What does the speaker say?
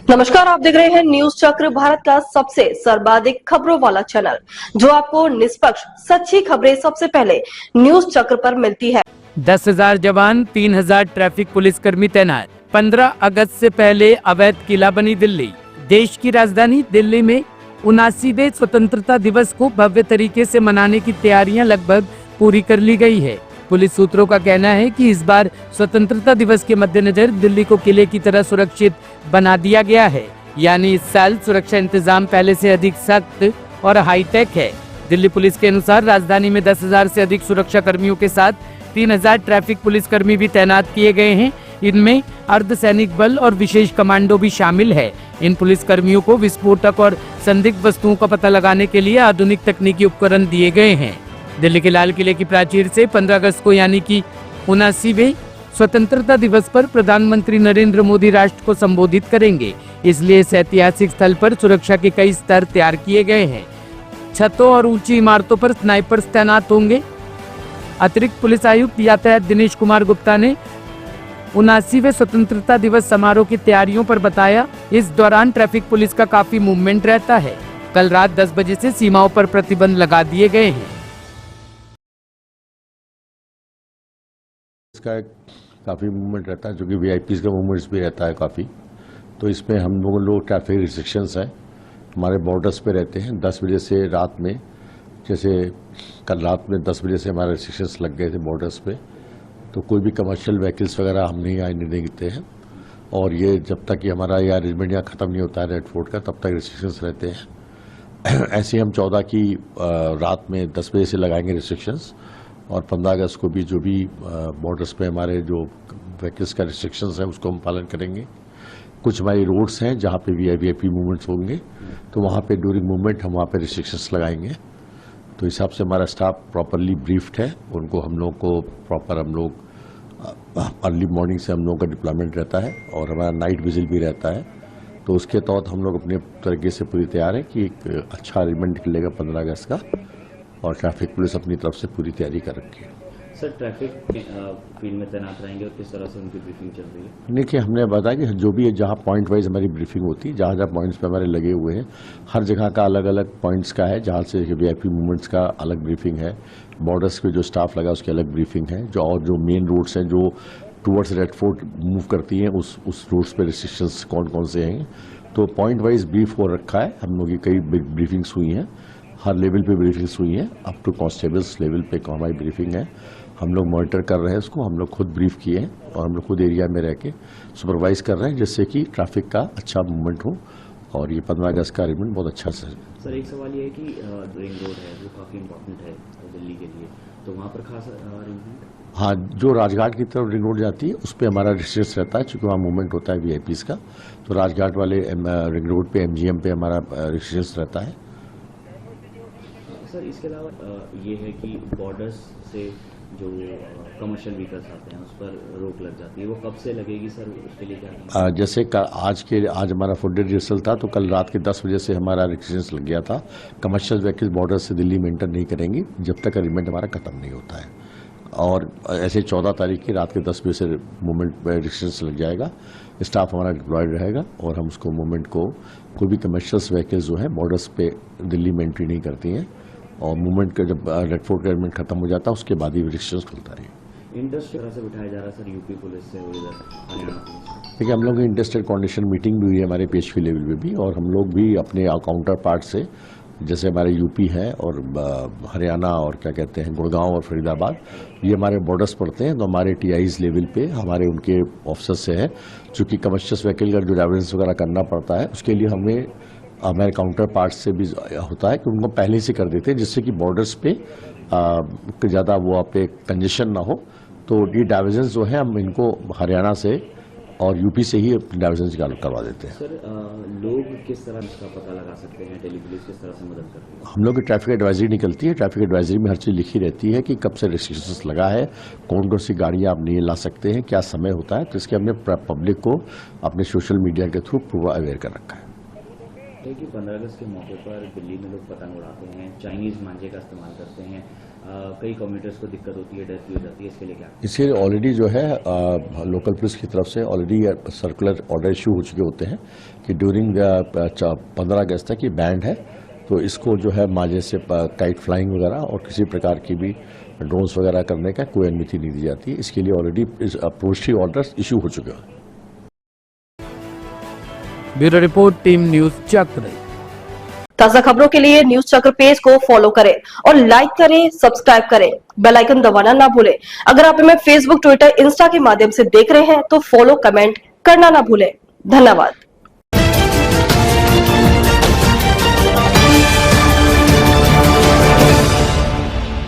नमस्कार, आप देख रहे हैं न्यूज चक्र, भारत का सबसे सर्वाधिक खबरों वाला चैनल, जो आपको निष्पक्ष सच्ची खबरें सबसे पहले न्यूज चक्र पर मिलती है। 10,000 जवान, 3,000 ट्रैफिक पुलिसकर्मी तैनात। 15 अगस्त से पहले अवैध किला बनी दिल्ली। देश की राजधानी दिल्ली में 79वें स्वतंत्रता दिवस को भव्य तरीके से मनाने की तैयारियां लगभग पूरी कर ली गई है। पुलिस सूत्रों का कहना है कि इस बार स्वतंत्रता दिवस के मद्देनजर दिल्ली को किले की तरह सुरक्षित बना दिया गया है, यानी इस साल सुरक्षा इंतजाम पहले से अधिक सख्त और हाईटेक है। दिल्ली पुलिस के अनुसार राजधानी में 10,000 से अधिक सुरक्षा कर्मियों के साथ 3,000 ट्रैफिक पुलिसकर्मी भी तैनात किए गए हैं। इनमें अर्धसैनिक बल और विशेष कमांडो भी शामिल है। इन पुलिसकर्मियों को विस्फोटक और संदिग्ध वस्तुओं का पता लगाने के लिए आधुनिक तकनीकी उपकरण दिए गए हैं। दिल्ली के लाल किले की प्राचीर से 15 अगस्त को यानी कि 79वें स्वतंत्रता दिवस पर प्रधानमंत्री नरेंद्र मोदी राष्ट्र को संबोधित करेंगे, इसलिए इस ऐतिहासिक स्थल पर सुरक्षा के कई स्तर तैयार किए गए हैं। छतों और ऊंची इमारतों पर स्नाइपर्स तैनात होंगे। अतिरिक्त पुलिस आयुक्त यातायात दिनेश कुमार गुप्ता ने 79वें स्वतंत्रता दिवस समारोह की तैयारियों पर बताया, इस दौरान ट्रैफिक पुलिस का काफी मूवमेंट रहता है। कल रात 10 बजे से सीमाओं पर प्रतिबंध लगा दिए गए हैं। इसका काफ़ी मूवमेंट रहता है, जो कि वीआईपीज़ का मूवमेंट्स भी रहता है काफ़ी। तो इसमें हम लोग ट्रैफिक रिस्ट्रिक्शंस हैं, हमारे बॉर्डर्स पे रहते हैं। 10 बजे से रात में, जैसे कल रात में 10 बजे से हमारे रिस्ट्रिक्शंस लग गए थे बॉर्डर्स पे, तो कोई भी कमर्शियल व्हीकल्स वगैरह हम नहीं आने नहीं देते हैं। और ये जब तक कि हमारा ये अरेंजमेंट यहाँ ख़त्म नहीं होता है रेड फोर्ट का, तब तक रिस्ट्रिक्शंस रहते हैं। ऐसे हम 14 की रात में 10 बजे से लगाएंगे रिस्ट्रिक्शंस, और 15 अगस्त को भी जो भी बॉर्डर्स पे हमारे जो व्हीकल्स का रिस्ट्रिक्शंस है उसको हम पालन करेंगे। कुछ हमारी रोड्स हैं जहाँ पे वीआईपी मूवमेंट्स होंगे, तो वहाँ पे ड्यूरिंग मूवमेंट हम वहाँ पे रिस्ट्रिक्शंस लगाएंगे। तो हिसाब से हमारा स्टाफ प्रॉपरली ब्रीफ्ड है, उनको हम लोग को प्रॉपर हम लोग अर्ली मॉर्निंग से हम लोगों का डिप्लॉयमेंट रहता है, और हमारा नाइट विजिल भी रहता है। तो उसके तहत हम लोग अपने तरीके से पूरी तैयार है कि एक अच्छा अरेंजमेंट निकलेगा 15 अगस्त का, और ट्रैफिक पुलिस अपनी तरफ से पूरी तैयारी कर रखी है। सर, ट्रैफिक फील्ड में तैनात रहेंगे और किस तरह से उनकी ब्रीफिंग चल रही है? देखिए, हमने बताया कि जो भी है, जहाँ पॉइंट वाइज हमारी ब्रीफिंग होती है, जहाँ जहाँ पॉइंट्स पे हमारे लगे हुए हैं, हर जगह का अलग अलग पॉइंट्स का है, जहाँ से वीआईपी मूवमेंट्स का अलग ब्रीफिंग है। बॉर्डर्स पे जो स्टाफ लगा उसकी अलग ब्रीफिंग है, जो मेन रोड्स हैं जो टूवर्ड्स रेड फोर्ट मूव करती हैं, उस रोड्स पे रिस्ट्रिक्शंस कौन कौन से हैं, तो पॉइंट वाइज ब्रीफ हो रखा है। हम लोग की कई ब्रीफिंग्स हुई हैं, हर लेवल पे ब्रीफिंग्स हुई हैं, अप टू कांस्टेबल्स लेवल पे हमारी ब्रीफिंग है। हम लोग मॉनिटर कर रहे हैं इसको, हम लोग खुद ब्रीफ किए हैं, और हम लोग खुद एरिया में रह के सुपरवाइज कर रहे हैं, जिससे कि ट्रैफिक का अच्छा मूवमेंट हो, और ये 15 अगस्त का अरेंजमेंट बहुत अच्छा से। सर, एक सवाल ये है कि रिंग रोड है वो काफ़ी इंपॉर्टेंट है दिल्ली के लिए, तो वहाँ पर खास अरेंजमेंट? हाँ, जो राजघाट की तरफ रिंग रोड जाती है उस पर हमारा रिस्ट्रिक्शन रहता है, चूँकि वहाँ मूवमेंट होता है वीआईपीज़ का, तो राजघाट वाले रिंग रोड पे एमजीएम पे हमारा रिस्ट्रिक्शन रहता है। सर, इसके अलावा ये है कि बॉर्डर्स से जो कमर्शियल व्हीकल्स आते हैं उस पर रोक लग जाती है, वो कब से लगेगी सर? उसके लिए क्या जैसे आज हमारा फुल डे रिहर्सल था, तो कल रात के 10 बजे से हमारा रिस्ट्रिक्शंस लग गया था। कमर्शियल व्हीकल बॉर्डर से दिल्ली में एंटर नहीं करेंगी जब तक अरेंजमेंट हमारा खत्म नहीं होता है, और ऐसे 14 तारीख की रात के 10 बजे से मूवमेंट रिस्ट्रिक्शंस लग जाएगा। स्टाफ हमारा डिप्लॉयड रहेगा, और हम उसको मूवमेंट को, कोई भी कमर्शियल व्हीकल्स जो है बॉर्डर्स पे दिल्ली में एंट्री नहीं करती हैं, और मूवमेंट का जब रेड फोर्ट का अरेंजमेंट खत्म हो जाता है उसके बाद ही रिस्ट्रिक्शंस खुलता रहेगा। इंटरेस्ट तरह से बिठाया जा रहा है सर, यूपी पुलिस से और इधर हरियाणा पुलिस? देखिए, हम लोग की इंटरेस्टेड कोऑर्डिनेशन मीटिंग भी हुई है हमारे पेशवी लेवल पे भी, और हम लोग भी अपने काउंटर पार्ट से, जैसे हमारे यूपी है और हरियाणा और क्या कहते हैं गुड़गांव और फरीदाबाद, ये हमारे बॉर्डर्स पड़ते हैं, तो हमारे टीआईज लेवल पे हमारे उनके ऑफिसर से है, चूँकि कमर्शियल व्हीकल का जो डाइवर्जेंस वगैरह करना पड़ता है उसके लिए हमें हमारे काउंटर पार्ट से भी होता है कि उनको पहले से कर देते हैं, जिससे कि बॉर्डर्स पे ज़्यादा वो आप पे कंजेशन ना हो। तो ये डाइवर्जेंस जो है हम इनको हरियाणा से और यूपी से ही डाइवर्जेंस करवा देते हैं। सर, लोग किस तरह इसका पता लगा सकते हैं? दिल्ली पुलिस किस तरह से मदद करती है? हम लोग की ट्रैफिक एडवाइजरी निकलती है, ट्रैफिक एडवाइजरी में हर चीज़ लिखी रहती है कि कब से रिस्ट्रिक्शंस लगा है, कौन कौन सी गाड़ियाँ आप नहीं ला सकते हैं, क्या समय होता है, तो इसके हमने पब्लिक को अपने सोशल मीडिया के थ्रू पूरा अवेयर कर रखा है। कि 15 अगस्त के मौके पर दिल्ली में लोग पतंग उड़ाते हैं, चाइनीज़ मांझे का इस्तेमाल करते हैं, कई कम्यूटर्स को दिक्कत होती है, डेथ भी हो जाती है, इसके लिए क्या? इसके लिए ऑलरेडी जो है लोकल पुलिस की तरफ से ऑलरेडी सर्कुलर ऑर्डर इशू हो चुके होते हैं कि ड्यूरिंग 15 अगस्त तक ये बैंड है, तो इसको जो है माजे से काइट फ्लाइंग वगैरह और किसी प्रकार की भी ड्रोन्स वगैरह करने का कोई अनुमति नहीं दी जाती। इसके लिए ऑलरेडी प्रोहिबिटरी ऑर्डर्स इशू हो चुके हैं। ब्यूरो रिपोर्ट, टीम न्यूज चक्र। ताजा खबरों के लिए न्यूज चक्र पेज को फॉलो करें और लाइक करें, सब्सक्राइब करें, बेल आइकन दबाना ना भूलें। अगर आप हमें फेसबुक, ट्विटर, इंस्टा के माध्यम से देख रहे हैं तो फॉलो, कमेंट करना ना भूलें। धन्यवाद।